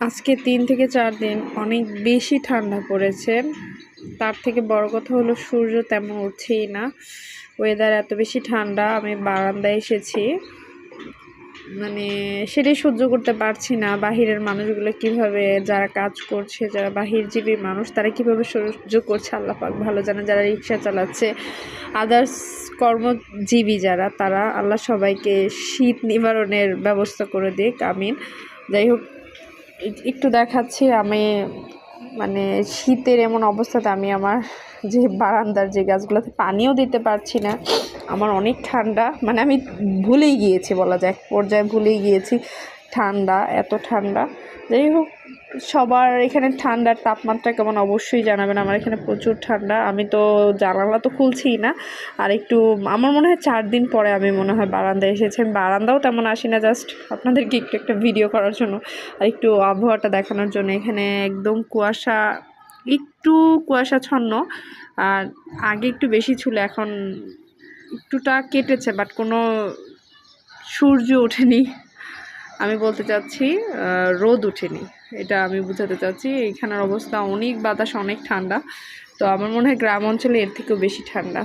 আজকে ৩ থেকে ৪ দিন অনেক বেশি ঠান্ডা পড়েছে। তার থেকে বড় কথা হলো সূর্য তেমন উঠছেই না। ওয়েদার এত বেশি ঠান্ডা, আমি বারান্দায় এসেছি। মানে সেটাই সহ্য করতে পারছি না। বাহিরের মানুষগুলো কিভাবে, যারা কাজ করছে, যারা বাহিরজীবী মানুষ, তারা কিভাবে সহ্য করছে আল্লাহ পাক ভালো জানে। যারা রিক্সা চালাচ্ছে, আদার্স কর্মজীবী যারা, তারা আল্লাহ সবাইকে শীত নিবারণের ব্যবস্থা করে দিক, আমিন। যাই হোক, একটু দেখাচ্ছি আমি, মানে শীতের এমন অবস্থাতে আমি আমার যে বারান্দার যে গাছগুলোতে পানিও দিতে পারছি না। আমার অনেক ঠান্ডা, মানে আমি ভুলেই গিয়েছি, বলা যায় এক পর্যায়ে ভুলেই গিয়েছি ঠান্ডা, এত ঠান্ডা। যাই হোক, সবার এখানে ঠান্ডার তাপমাত্রা কেমন অবশ্যই জানাবেন। আমার এখানে প্রচুর ঠান্ডা, আমি তো জানালা তো খুলছিই না। আর একটু আমার মনে হয় 4 দিন পরে আমি মনে হয় বারান্দায় এসেছি। আমি বারান্দাও তেমন আসি না, জাস্ট আপনাদেরকে একটু একটা ভিডিও করার জন্য আর একটু আবহাওয়াটা দেখানোর জন্য। এখানে একদম কুয়াশা, একটু কুয়াশাচ্ছন্ন। আর আগে একটু বেশি ছিল, এখন একটুটা কেটেছে, বাট কোনো সূর্য ওঠেনি। আমি বলতে চাচ্ছি রোদ ওঠেনি, এটা আমি বোঝাতে চাচ্ছি। এইখানের অবস্থা অনেক বাতাস, অনেক ঠান্ডা। তো আমার মনে হয় গ্রাম অঞ্চলে এর থেকেও বেশি ঠান্ডা।